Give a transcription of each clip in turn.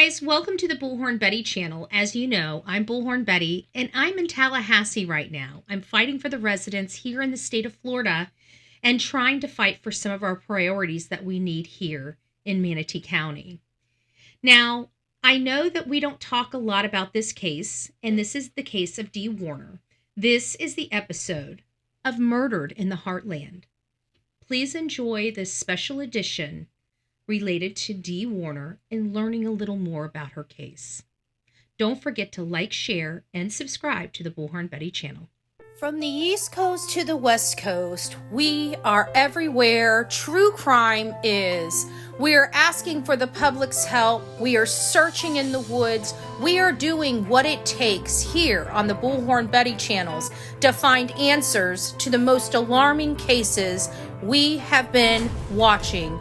guys, welcome to the Bullhorn Betty channel. As you know, I'm Bullhorn Betty, and I'm in Tallahassee right now. I'm fighting for the residents here in the state of Florida and trying to fight for some of our priorities that we need here in Manatee County. Now, I know that we don't talk a lot about this case, and this is the case of Dee Warner. This is the episode of Murdered in the Heartland. Please enjoy this special edition related to Dee Warner and learning a little more about her case. Don't forget to like, share, and subscribe to the Bullhorn Betty channel. From the East Coast to the West Coast, we are everywhere true crime is. We are asking for the public's help. We are searching in the woods. We are doing what it takes here on the Bullhorn Betty channels to find answers to the most alarming cases we have been watching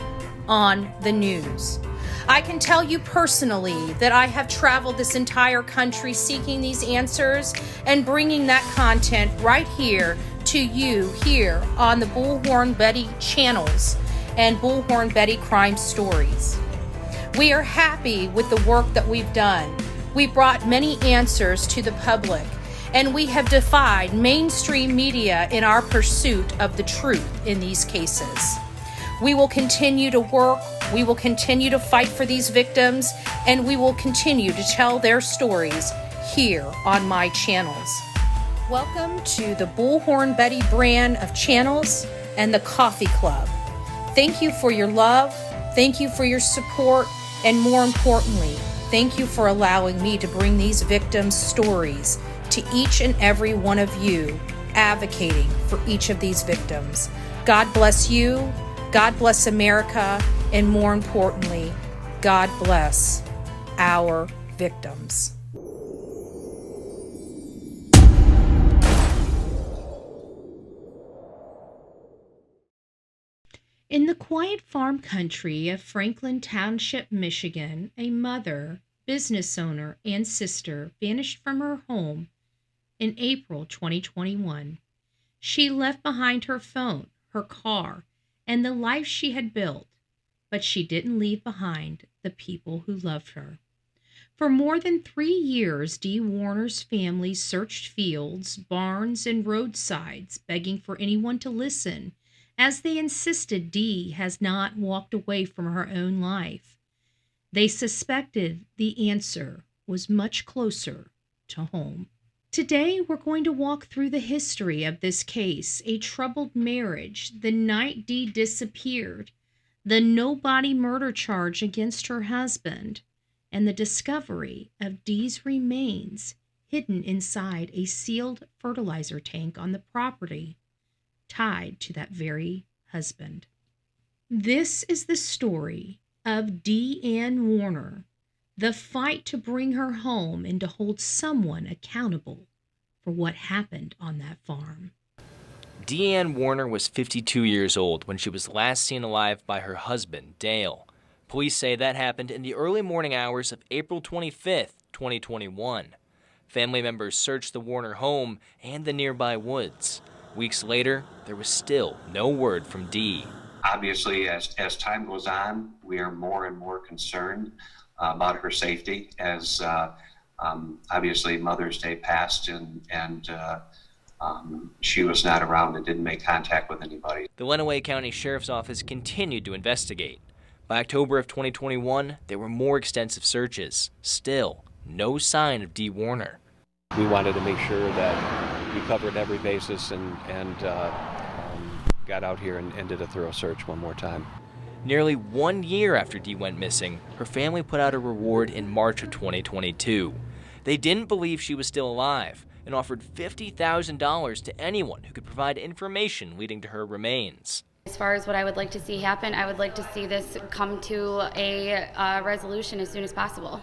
on the news. I can tell you personally that I have traveled this entire country seeking these answers and bringing that content right here to you here on the Bullhorn Betty channels and Bullhorn Betty Crime Stories. We are happy with the work that we've done. We brought many answers to the public, and we have defied mainstream media in our pursuit of the truth in these cases. We will continue to work, we will continue to fight for these victims, and we will continue to tell their stories here on my channels. Welcome to the Bullhorn Betty brand of channels and the Coffee Club. Thank you for your love, thank you for your support, and more importantly, thank you for allowing me to bring these victims' stories to each and every one of you, advocating for each of these victims. God bless you. God bless America, and more importantly, God bless our victims. In the quiet farm country of Franklin Township, Michigan, a mother, business owner, and sister vanished from her home in April 2021. She left behind her phone, her car, and the life she had built, but she didn't leave behind the people who loved her. For more than 3 years, Dee Warner's family searched fields, barns, and roadsides, begging for anyone to listen, as they insisted Dee has not walked away from her own life. They suspected the answer was much closer to home. Today, we're going to walk through the history of this case, a troubled marriage, the night Dee disappeared, the no-body murder charge against her husband, and the discovery of Dee's remains hidden inside a sealed fertilizer tank on the property, tied to that very husband. This is the story of Dee Ann Warner, the fight to bring her home and to hold someone accountable for what happened on that farm. Dee Ann Warner was 52 years old when she was last seen alive by her husband, Dale. Police say that happened in the early morning hours of April 25th, 2021. Family members searched the Warner home and the nearby woods. Weeks later, there was still no word from Dee. Obviously, as time goes on, we are more and more concerned about her safety as obviously Mother's Day passed and she was not around and didn't make contact with anybody. The Lenawee County Sheriff's Office continued to investigate. By October of 2021, there were more extensive searches. Still, no sign of Dee Warner. We wanted to make sure that we covered every basis and got out here and did a thorough search one more time. Nearly 1 year after Dee went missing, her family put out a reward in March of 2022. They didn't believe she was still alive and offered $50,000 to anyone who could provide information leading to her remains. As far as what I would like to see happen, I would like to see this come to a resolution as soon as possible.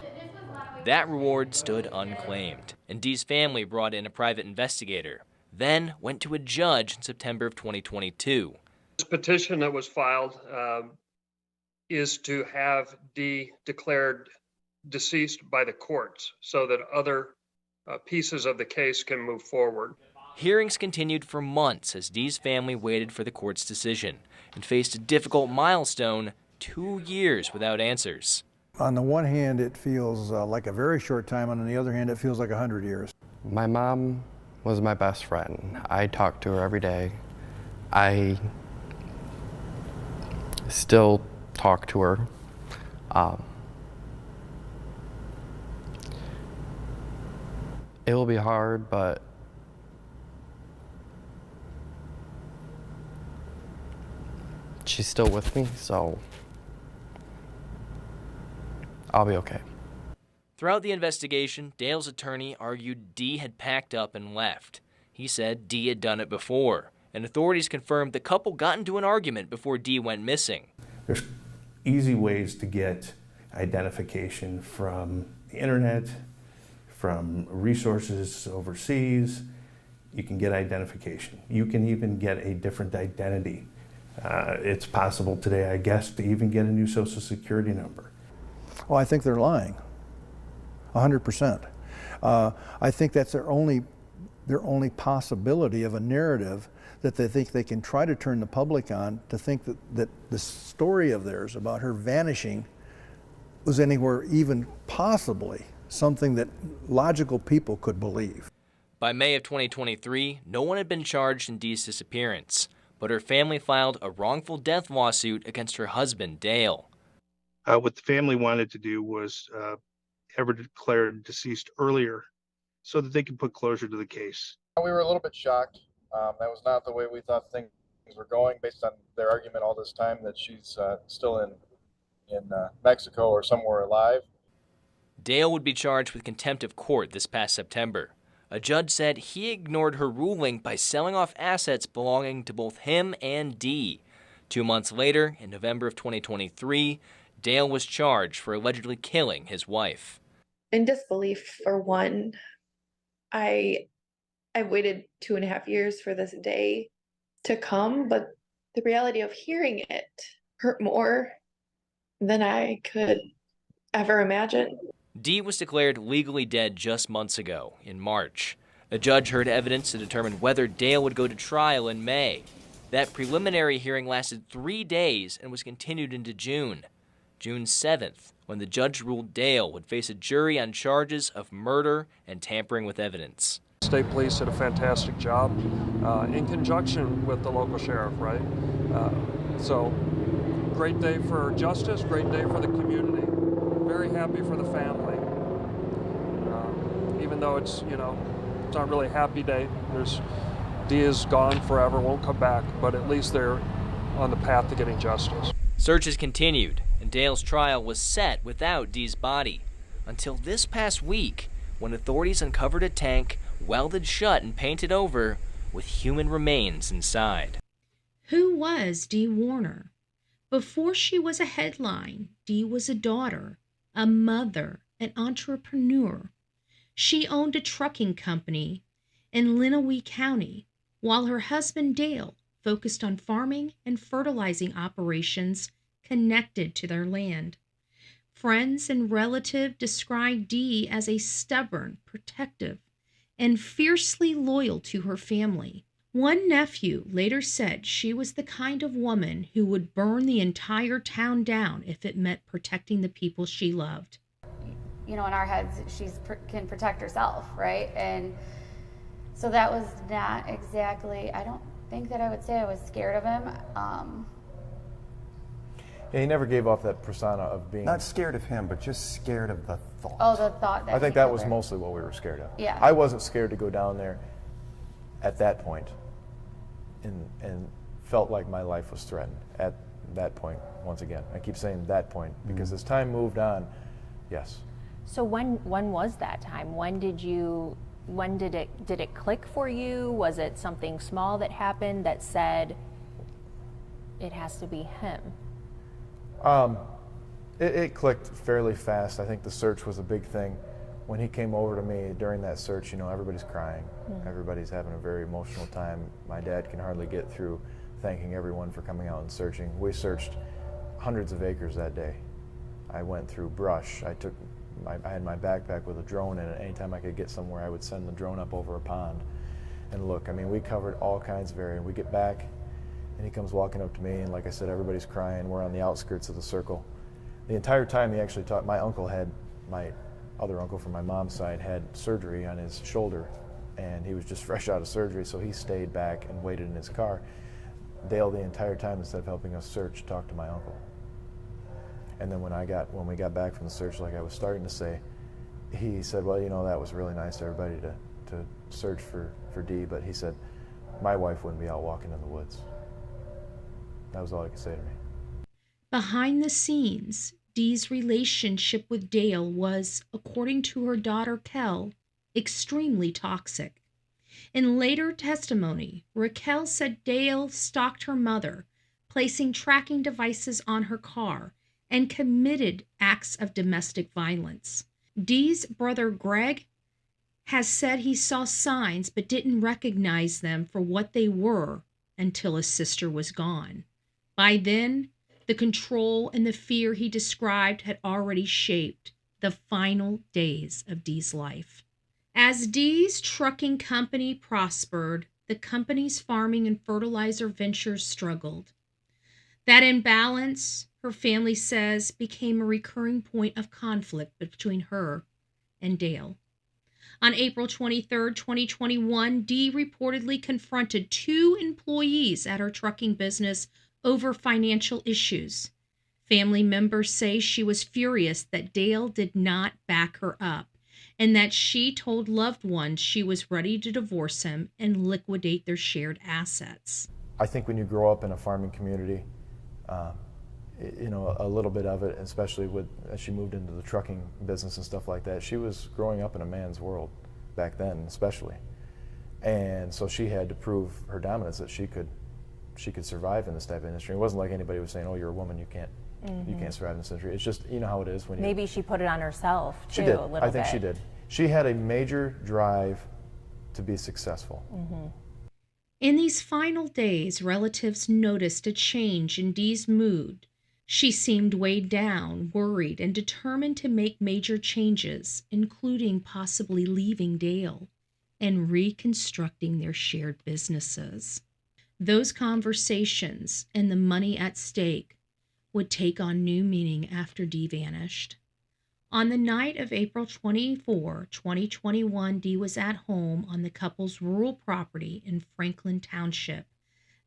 That reward stood unclaimed, and Dee's family brought in a private investigator, then went to a judge in September of 2022. This petition that was filed is to have Dee declared deceased by the courts so that other pieces of the case can move forward. Hearings continued for months as Dee's family waited for the court's decision and faced a difficult milestone, 2 years without answers. On the one hand, it feels like a very short time, and on the other hand, it feels like 100 years. My mom was my best friend. I talked to her every day. I still talk to her. It will be hard, but she's still with me, so I'll be okay. Throughout the investigation, Dale's attorney argued Dee had packed up and left. He said Dee had done it before, and authorities confirmed the couple got into an argument before Dee went missing. There's easy ways to get identification from the internet, from resources overseas. You can get identification. You can even get a different identity. It's possible today, I guess, to even get a new Social Security number. Well, I think they're lying, 100%. I think that's their only possibility of a narrative that they think they can try to turn the public on, to think that the story of theirs about her vanishing was anywhere even possibly something that logical people could believe. By May of 2023, no one had been charged in Dee's disappearance, but her family filed a wrongful death lawsuit against her husband, Dale. What the family wanted to do was have her declared deceased earlier so that they could put closure to the case. We were a little bit shocked. That was not the way we thought things were going, based on their argument all this time that she's still in Mexico or somewhere alive. Dale would be charged with contempt of court this past September. A judge said he ignored her ruling by selling off assets belonging to both him and Dee. 2 months later, in November of 2023, Dale was charged for allegedly killing his wife. In disbelief, for one. I waited 2.5 years for this day to come, but the reality of hearing it hurt more than I could ever imagine. Dee was declared legally dead just months ago, in March. A judge heard evidence to determine whether Dale would go to trial in May. That preliminary hearing lasted 3 days and was continued into June. June 7th, when the judge ruled Dale would face a jury on charges of murder and tampering with evidence. State police did a fantastic job in conjunction with the local sheriff, right? So great day for justice, great day for the community. Very happy for the family. Even though it's not really a happy day. Dee is gone forever, won't come back, but at least they're on the path to getting justice. Searches continued, and Dale's trial was set without Dee's body, until this past week, when authorities uncovered a tank welded shut and painted over with human remains inside. Who was Dee Warner? Before she was a headline, Dee was a daughter, a mother, an entrepreneur. She owned a trucking company in Lenawee County, while her husband Dale focused on farming and fertilizing operations connected to their land. Friends and relatives described Dee as a stubborn, protective, and fiercely loyal to her family. One nephew later said she was the kind of woman who would burn the entire town down if it meant protecting the people she loved. In our heads, she can protect herself, right? And so that was not exactly, I don't think that I would say I was scared of him. Yeah, he never gave off that persona of being... Not scared of him, but just scared of the thought. Oh, the thought that I think that was mostly what we were scared of. Yeah. I wasn't scared to go down there at that point and felt like my life was threatened at that point. Once again, I keep saying that point because as time moved on, yes. So when was that time? When did it click for you? Was it something small that happened that said it has to be him? It clicked fairly fast. I think the search was a big thing. When he came over to me during that search, everybody's crying. Everybody's having a very emotional time. My dad can hardly get through thanking everyone for coming out and searching. We searched hundreds of acres that day. I went through brush. I had my backpack with a drone in it. Anytime I could get somewhere, I would send the drone up over a pond and look. We covered all kinds of area. We get back, and he comes walking up to me, and like I said, everybody's crying. We're on the outskirts of the circle. The entire time he actually taught, my other uncle from my mom's side had surgery on his shoulder, and he was just fresh out of surgery, so he stayed back and waited in his car. Dale, the entire time, instead of helping us search, talked to my uncle. And then when we got back from the search, like I was starting to say, he said, well, you know, that was really nice of everybody to search for Dee, but he said, my wife wouldn't be out walking in the woods. That was all he could say to me. Behind the scenes, Dee's relationship with Dale was, according to her daughter Kel, extremely toxic. In later testimony, Raquel said Dale stalked her mother, placing tracking devices on her car, and committed acts of domestic violence. Dee's brother Greg has said he saw signs but didn't recognize them for what they were until his sister was gone. By then, the control and the fear he described had already shaped the final days of Dee's life. As Dee's trucking company prospered, the company's farming and fertilizer ventures struggled. That imbalance, her family says, became a recurring point of conflict between her and Dale. On April 23, 2021, Dee reportedly confronted 2 employees at her trucking business over financial issues. Family members say she was furious that Dale did not back her up, and that she told loved ones she was ready to divorce him and liquidate their shared assets. I think when you grow up in a farming community, you know, a little bit of it, especially as she moved into the trucking business and stuff like that, she was growing up in a man's world back then, especially. And so she had to prove her dominance, that she could survive in this type of industry. It wasn't like anybody was saying, oh, you're a woman, you can't survive in this industry. It's just, you know how it is when Maybe she put it on herself, too, she did. a little bit. I think she did. She had a major drive to be successful. In these final days, relatives noticed a change in Dee's mood. She seemed weighed down, worried, and determined to make major changes, including possibly leaving Dale and reconstructing their shared businesses. Those conversations and the money at stake would take on new meaning after Dee vanished. On the night of April 24, 2021, Dee was at home on the couple's rural property in Franklin Township.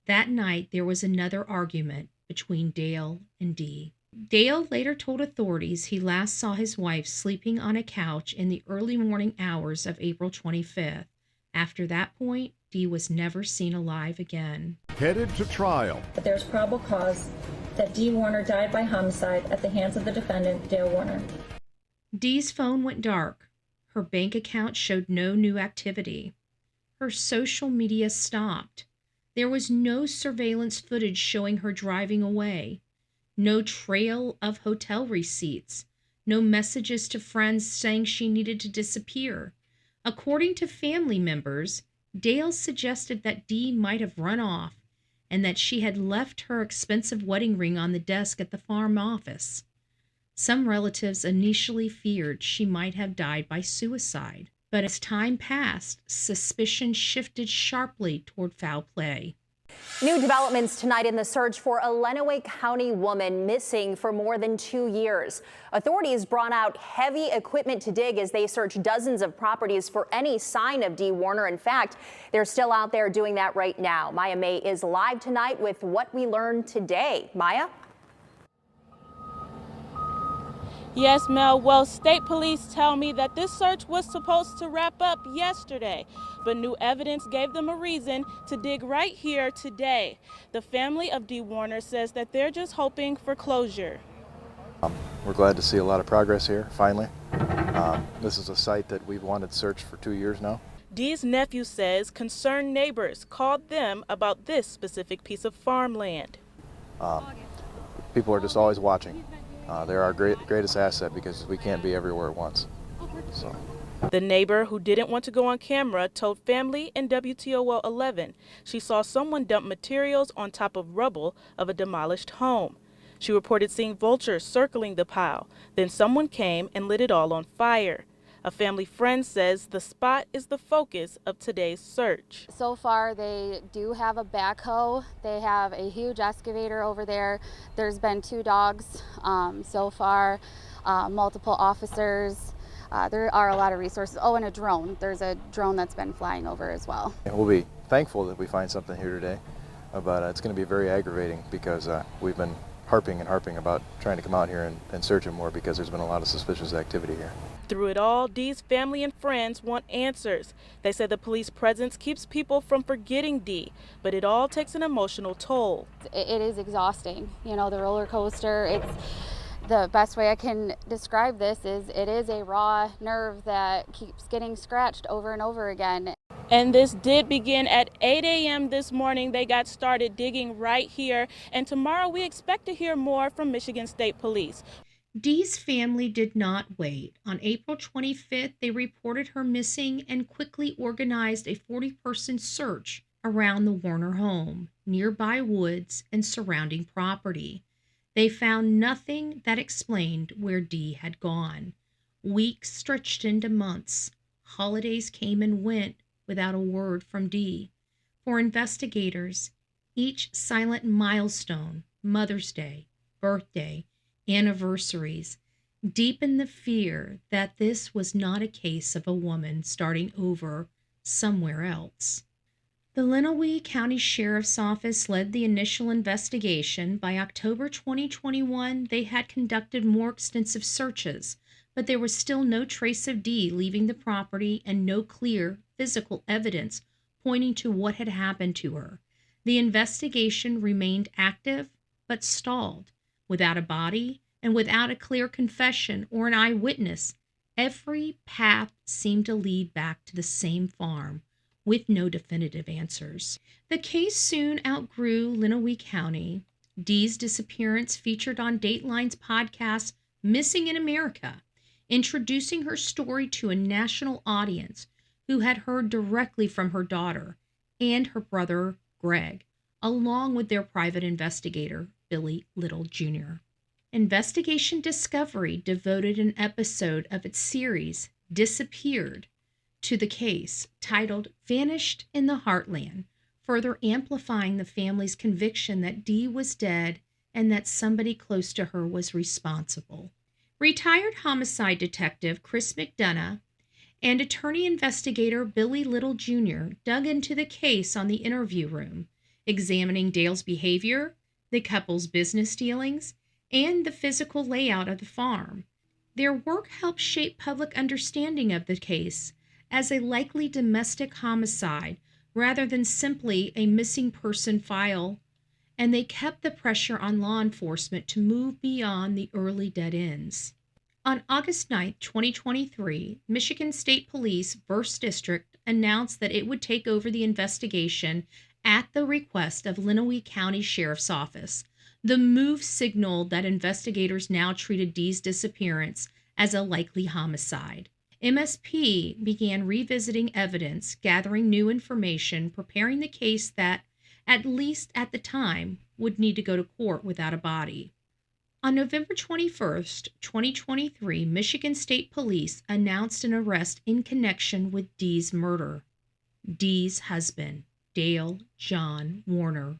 That night, there was another argument between Dale and Dee. Dale later told authorities he last saw his wife sleeping on a couch in the early morning hours of April 25th. After that point, Dee was never seen alive again. Headed to trial. But there's probable cause that Dee Warner died by homicide at the hands of the defendant, Dale Warner. Dee's phone went dark. Her bank account showed no new activity. Her social media stopped. There was no surveillance footage showing her driving away, no trail of hotel receipts, no messages to friends saying she needed to disappear. According to family members, Dale suggested that Dee might have run off and that she had left her expensive wedding ring on the desk at the farm office. Some relatives initially feared she might have died by suicide, but as time passed, suspicion shifted sharply toward foul play. New developments tonight in the search for a Lenawee County woman missing for more than 2 years. Authorities brought out heavy equipment to dig as they search dozens of properties for any sign of Dee Warner. In fact, they're still out there doing that right now. Maya May is live tonight with what we learned today. Maya? Yes, Mel. Well, state police tell me that this search was supposed to wrap up yesterday, but new evidence gave them a reason to dig right here today. The family of Dee Warner says that they're just hoping for closure. We're glad to see a lot of progress here, finally. This is a site that we've wanted searched for 2 years now. Dee's nephew says concerned neighbors called them about this specific piece of farmland. People are just always watching. They're our greatest asset because we can't be everywhere at once. So. The neighbor who didn't want to go on camera told family in WTOL 11 she saw someone dump materials on top of rubble of a demolished home. She reported seeing vultures circling the pile. Then someone came and lit it all on fire. A family friend says the spot is the focus of today's search. So far, they do have a backhoe. They have a huge excavator over there. There's been 2 dogs so far, multiple officers. There are a lot of resources. Oh, and a drone. There's a drone that's been flying over as well. We'll be thankful that we find something here today, but it's going to be very aggravating because we've been harping about trying to come out here and search it more because there's been a lot of suspicious activity here. Through it all, Dee's family and friends want answers. They say the police presence keeps people from forgetting Dee, but it all takes an emotional toll. It is exhausting. You know, the roller coaster, it's the best way I can describe this is it is a raw nerve that keeps getting scratched over and over again. And this did begin at 8 a.m. this morning. They got started digging right here. And tomorrow we expect to hear more from Michigan State Police. Dee's family did not wait. On April 25th, they reported her missing and quickly organized a 40-person search around the Warner home, nearby woods, and surrounding property. They found nothing that explained where Dee had gone. Weeks stretched into months. Holidays came and went without a word from Dee. For investigators, each silent milestone, Mother's Day, birthday, anniversaries, deepened the fear that this was not a case of a woman starting over somewhere else. The Lenawee County Sheriff's Office led the initial investigation. By October 2021, they had conducted more extensive searches, but there was still no trace of Dee leaving the property and no clear physical evidence pointing to what had happened to her. The investigation remained active but stalled. Without a body and without a clear confession or an eyewitness, every path seemed to lead back to the same farm with no definitive answers. The case soon outgrew Lenawee County. Dee's disappearance featured on Dateline's podcast Missing in America, introducing her story to a national audience who had heard directly from her daughter and her brother, Greg, along with their private investigator, Billy Little Jr. Investigation Discovery devoted an episode of its series, Disappeared, to the case, titled Vanished in the Heartland, further amplifying the family's conviction that Dee was dead and that somebody close to her was responsible. Retired homicide detective Chris McDonough and attorney investigator Billy Little Jr. dug into the case on the interview room, examining Dale's behavior, the couple's business dealings, and the physical layout of the farm. Their work helped shape public understanding of the case as a likely domestic homicide rather than simply a missing person file, and they kept the pressure on law enforcement to move beyond the early dead ends. On August 9, 2023, Michigan State Police 1st District announced that it would take over the investigation at the request of Lenawee County Sheriff's Office. The move signaled that investigators now treated Dee's disappearance as a likely homicide. MSP began revisiting evidence, gathering new information, preparing the case that, at least at the time, would need to go to court without a body. On November 21st, 2023, Michigan State Police announced an arrest in connection with Dee's murder. Dee's husband, Dale John Warner.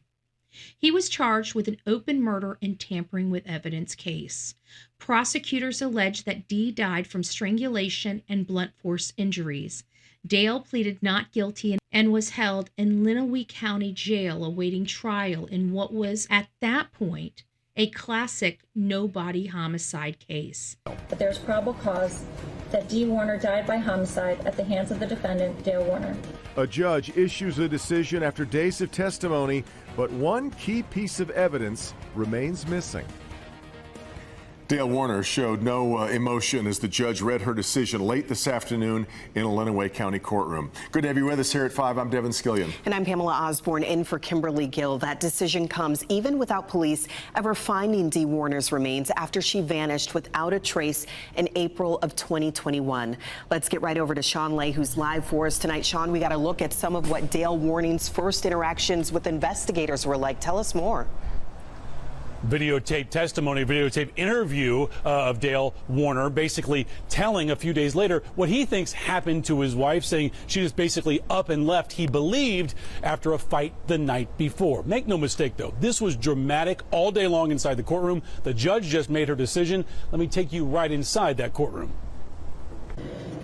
He was charged with an open murder and tampering with evidence case. Prosecutors alleged that Dee died from strangulation and blunt force injuries. Dale pleaded not guilty and was held in Lenawee County Jail awaiting trial in what was, at that point, a classic no-body homicide case. But there's probable cause that Dee Warner died by homicide at the hands of the defendant, Dale Warner. A judge issues a decision after days of testimony, but one key piece of evidence remains missing. Dale Warner showed no emotion as the judge read her decision late this afternoon in a Lenawee County courtroom. Good to have you with us here at 5. I'm Devin Skillion. And I'm Pamela Osborne in for Kimberly Gill. That decision comes even without police ever finding Dee Warner's remains after she vanished without a trace in April of 2021. Let's get right over to Sean Lay, who's live for us tonight. Sean, we got to look at some of what Dale Warner's first interactions with investigators were like. Tell us more. Videotape testimony, videotape interview of Dale Warner, basically telling a few days later what he thinks happened to his wife, saying she just basically up and left, he believed, after a fight the night before. Make no mistake, though, this was dramatic all day long inside the courtroom. The judge just made her decision. Let me take you right inside that courtroom.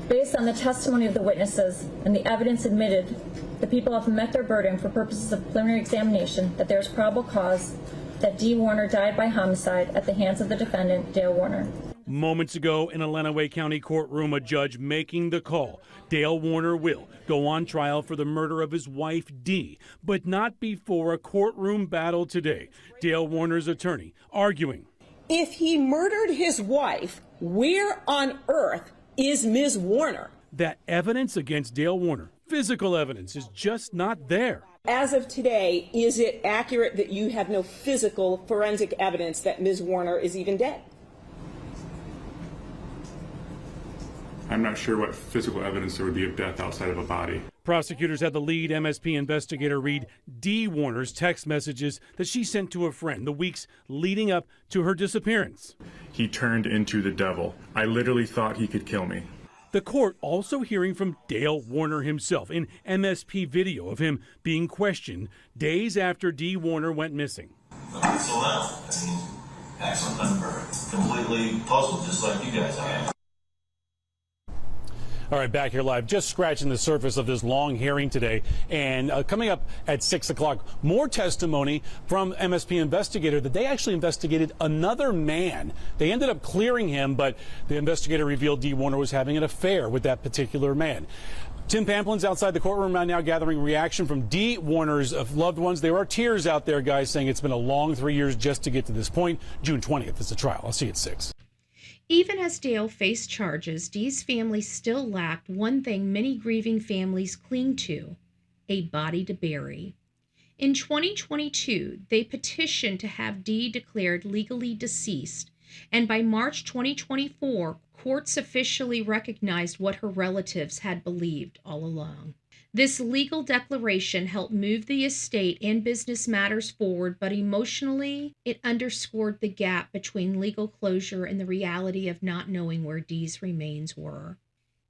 Based on the testimony of the witnesses and the evidence admitted, the people have met their burden for purposes of preliminary examination that there is probable cause that Dee Warner died by homicide at the hands of the defendant, Dale Warner. Moments ago in a Lenawee County courtroom, a judge making the call. Dale Warner will go on trial for the murder of his wife, Dee, but not before a courtroom battle today. Dale Warner's attorney arguing. If he murdered his wife, where on earth is Ms. Warner? That evidence against Dale Warner, physical evidence, is just not there. As of today, is it accurate that you have no physical forensic evidence that Ms. Warner is even dead? I'm not sure what physical evidence there would be of death outside of a body. Prosecutors had the lead MSP investigator read Dee Warner's text messages that she sent to a friend the weeks leading up to her disappearance. He turned into the devil. I literally thought he could kill me. The court also hearing from Dale Warner himself in MSP video of him being questioned days after Dee Warner went missing. So now, excellent number, completely puzzled, just like you guys are. All right, back here live, just scratching the surface of this long hearing today. And coming up at 6 o'clock, more testimony from MSP investigator that they actually investigated another man. They ended up clearing him, but the investigator revealed Dee Warner was having an affair with that particular man. Tim Pamplin's outside the courtroom right now gathering reaction from Dee Warner's loved ones. There are tears out there, guys, saying it's been a long 3 years just to get to this point. June 20th is the trial. I'll see you at 6. Even as Dale faced charges, Dee's family still lacked one thing many grieving families cling to: a body to bury. In 2022, they petitioned to have Dee declared legally deceased, and by March 2024, courts officially recognized what her relatives had believed all along. This legal declaration helped move the estate and business matters forward, but emotionally, it underscored the gap between legal closure and the reality of not knowing where Dee's remains were.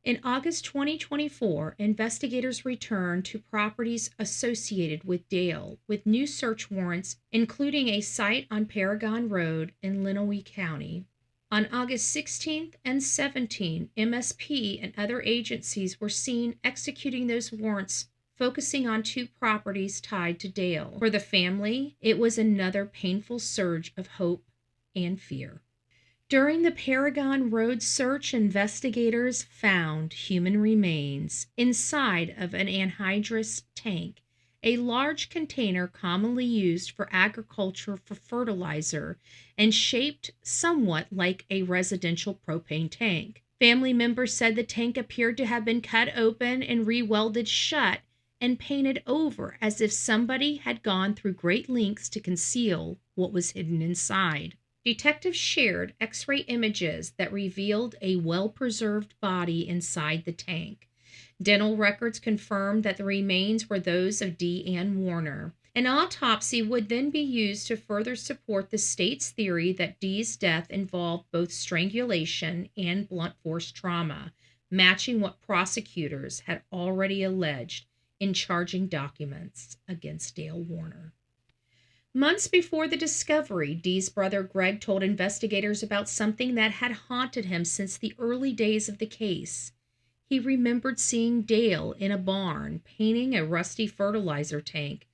In August 2024, investigators returned to properties associated with Dale with new search warrants, including a site on Paragon Road in Lenawee County. On August 16th and 17th, MSP and other agencies were seen executing those warrants, focusing on 2 properties tied to Dale. For the family, it was another painful surge of hope and fear. During the Paragon Road search, investigators found human remains inside of an anhydrous tank, a large container commonly used for agriculture for fertilizer and shaped somewhat like a residential propane tank. Family members said the tank appeared to have been cut open and re-welded shut and painted over as if somebody had gone through great lengths to conceal what was hidden inside. Detectives shared X-ray images that revealed a well-preserved body inside the tank. Dental records confirmed that the remains were those of Dee Ann Warner. An autopsy would then be used to further support the state's theory that Dee's death involved both strangulation and blunt force trauma, matching what prosecutors had already alleged in charging documents against Dale Warner. Months before the discovery, Dee's brother Greg told investigators about something that had haunted him since the early days of the case. He remembered seeing Dale in a barn painting a rusty fertilizer tank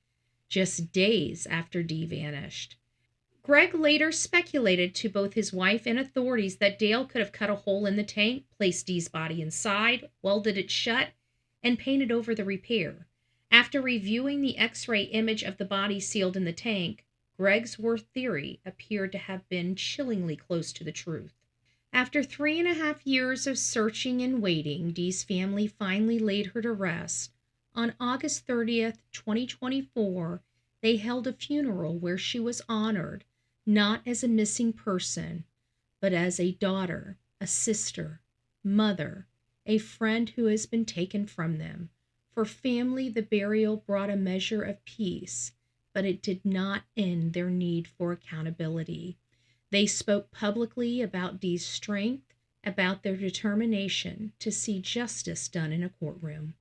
just days after Dee vanished. Greg later speculated to both his wife and authorities that Dale could have cut a hole in the tank, placed Dee's body inside, welded it shut, and painted over the repair. After reviewing the X-ray image of the body sealed in the tank, Greg's worst theory appeared to have been chillingly close to the truth. After 3.5 years of searching and waiting, Dee's family finally laid her to rest. On August 30th, 2024, they held a funeral where she was honored, not as a missing person, but as a daughter, a sister, mother, a friend who has been taken from them. For family, the burial brought a measure of peace. but it did not end their need for accountability. They spoke publicly about Dee's strength, about their determination to see justice done in a courtroom.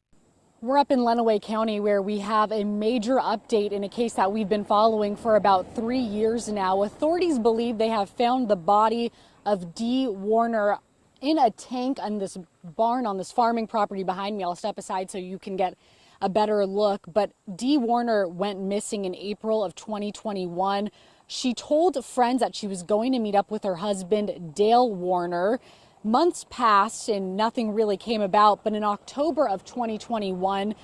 We're up in Lenawee County where we have a major update in a case that we've been following for about 3 years now. Authorities believe they have found the body of Dee Warner in a tank on this barn on this farming property behind me. I'll step aside so you can get a better look. But Dee Warner went missing in April of 2021. She told friends that she was going to meet up with her husband, Dale Warner. Months passed and nothing really came about, but in October of 2021,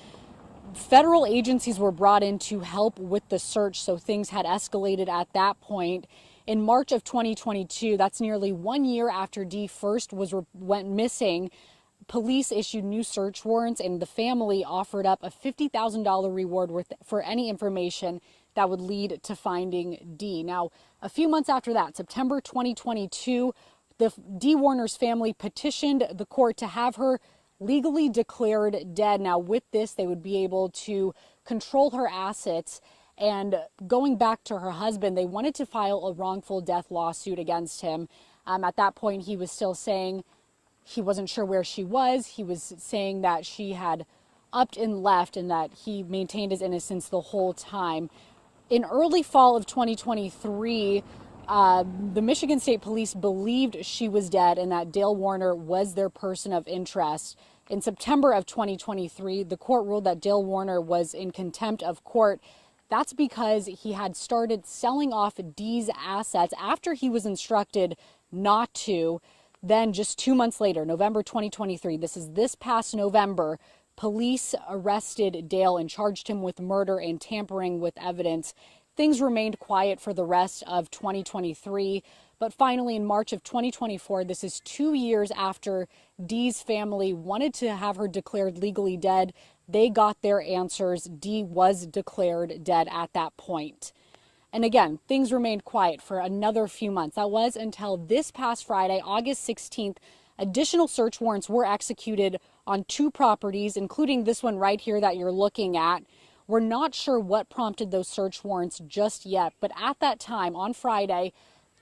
federal agencies were brought in to help with the search, so things had escalated at that point. In March of 2022, that's nearly 1 year after Dee first went missing, police issued new search warrants and the family offered up a $50,000 reward for any information that would lead to finding Dee. Now, a few months after that, September 2022, the Dee Warner's family petitioned the court to have her legally declared dead. Now, with this, they would be able to control her assets. And going back to her husband, they wanted to file a wrongful death lawsuit against him. At that point, he was still saying he wasn't sure where she was. He was saying that she had upped and left and that he maintained his innocence the whole time. In early fall of 2023, the Michigan State Police believed she was dead and that Dale Warner was their person of interest. In September of 2023, the court ruled that Dale Warner was in contempt of court. That's because he had started selling off Dee's assets after he was instructed not to. Then just 2 months later, November 2023, this past November, police arrested Dale and charged him with murder and tampering with evidence. Things remained quiet for the rest of 2023, but finally in March of 2024, this is 2 years after Dee's family wanted to have her declared legally dead, they got their answers. Dee was declared dead at that point. And again, things remained quiet for another few months. That was until this past Friday, August 16th, additional search warrants were executed on 2 properties, including this one right here that you're looking at. We're not sure what prompted those search warrants just yet, but at that time, on Friday,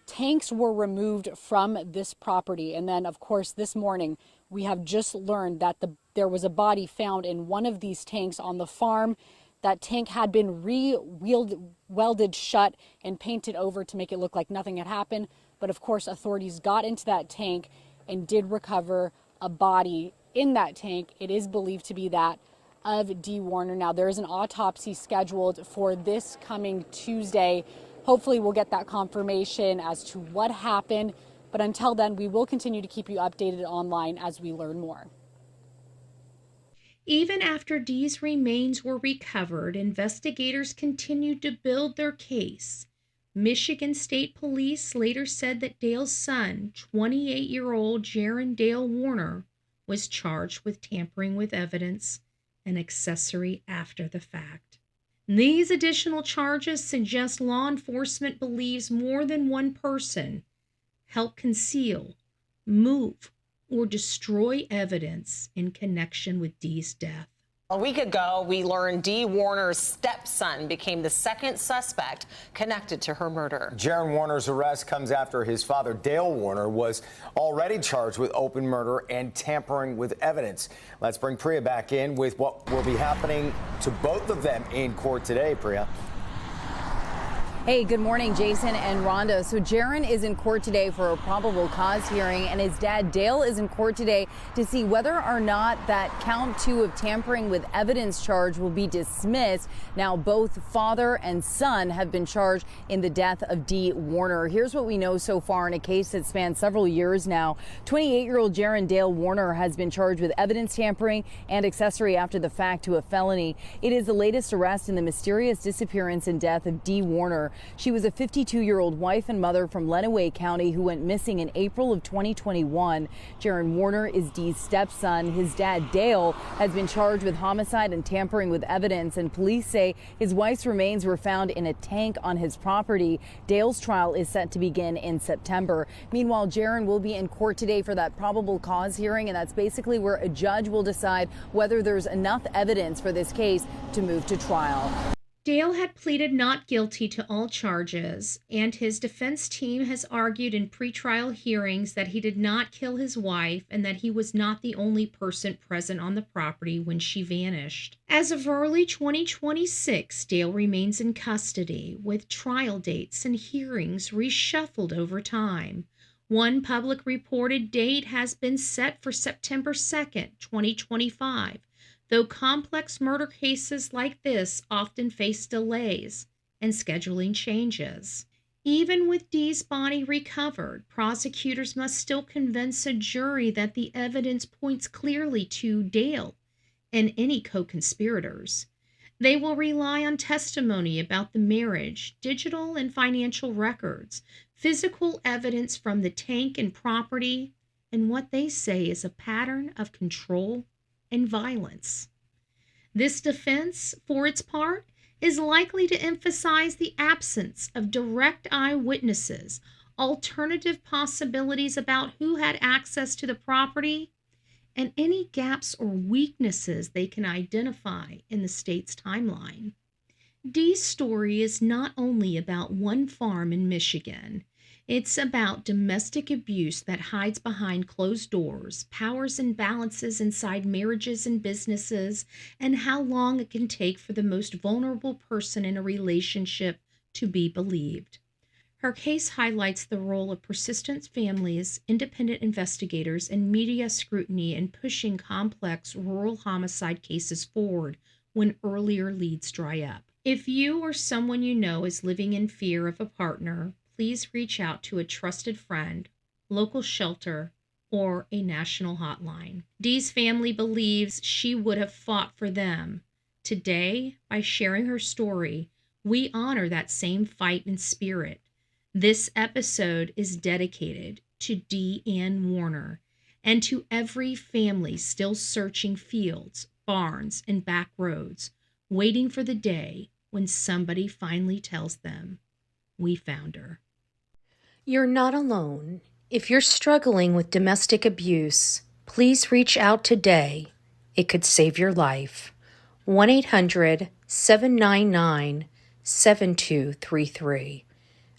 tanks were removed from this property. And then, of course, this morning, we have just learned that there was a body found in one of these tanks on the farm. That tank had been welded shut and painted over to make it look like nothing had happened. But of course, authorities got into that tank and did recover a body in that tank. It is believed to be that of Dee Warner. Now, there is an autopsy scheduled for this coming Tuesday. Hopefully, we'll get that confirmation as to what happened. But until then, we will continue to keep you updated online as we learn more. Even after Dee's remains were recovered, investigators continued to build their case. Michigan State Police later said that Dale's son, 28-year-old Jaron Dale Warner, was charged with tampering with evidence and accessory after the fact. These additional charges suggest law enforcement believes more than one person helped conceal, move, or destroy evidence in connection with Dee's death. A week ago, we learned Dee Warner's stepson became the second suspect connected to her murder. Jaron Warner's arrest comes after his father, Dale Warner, was already charged with open murder and tampering with evidence. Let's bring Priya back in with what will be happening to both of them in court today, Priya. Hey, good morning, Jason and Rhonda. So Jaron is in court today for a probable cause hearing, and his dad, Dale, is in court today to see whether or not that count 2 of tampering with evidence charge will be dismissed. Now, both father and son have been charged in the death of Dee Warner. Here's what we know so far in a case that spans several years now. 28-year-old Jaron Dale Warner has been charged with evidence tampering and accessory after the fact to a felony. It is the latest arrest in the mysterious disappearance and death of Dee Warner. She was a 52-year-old wife and mother from Lenawee County who went missing in April of 2021. Jaron Warner is Dee's stepson. His dad, Dale, has been charged with homicide and tampering with evidence, and police say his wife's remains were found in a tank on his property. Dale's trial is set to begin in September. Meanwhile, Jaron will be in court today for that probable cause hearing, and that's basically where a judge will decide whether there's enough evidence for this case to move to trial. Dale had pleaded not guilty to all charges, and his defense team has argued in pretrial hearings that he did not kill his wife and that he was not the only person present on the property when she vanished. As of early 2026, Dale remains in custody, with trial dates and hearings reshuffled over time. One public reported date has been set for September 2nd, 2025. Though complex murder cases like this often face delays and scheduling changes. Even with Dee's body recovered, prosecutors must still convince a jury that the evidence points clearly to Dale and any co-conspirators. They will rely on testimony about the marriage, digital and financial records, physical evidence from the tank and property, and what they say is a pattern of control and violence. This defense, for its part, is likely to emphasize the absence of direct eyewitnesses, alternative possibilities about who had access to the property, and any gaps or weaknesses they can identify in the state's timeline. Dee's story is not only about one farm in Michigan. It's about domestic abuse that hides behind closed doors, powers and balances inside marriages and businesses, and how long it can take for the most vulnerable person in a relationship to be believed. Her case highlights the role of persistent families, independent investigators, and media scrutiny in pushing complex rural homicide cases forward when earlier leads dry up. If you or someone you know is living in fear of a partner, please reach out to a trusted friend, local shelter, or a national hotline. Dee's family believes she would have fought for them. Today, by sharing her story, we honor that same fight and spirit. This episode is dedicated to Dee Ann Warner and to every family still searching fields, barns, and back roads, waiting for the day when somebody finally tells them, "We found her." You're not alone. If you're struggling with domestic abuse, please reach out today. It could save your life. 1-800-799-7233.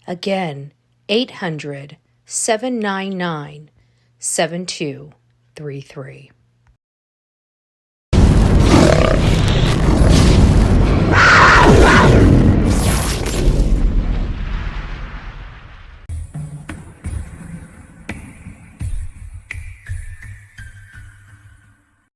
Again, 800-799-7233.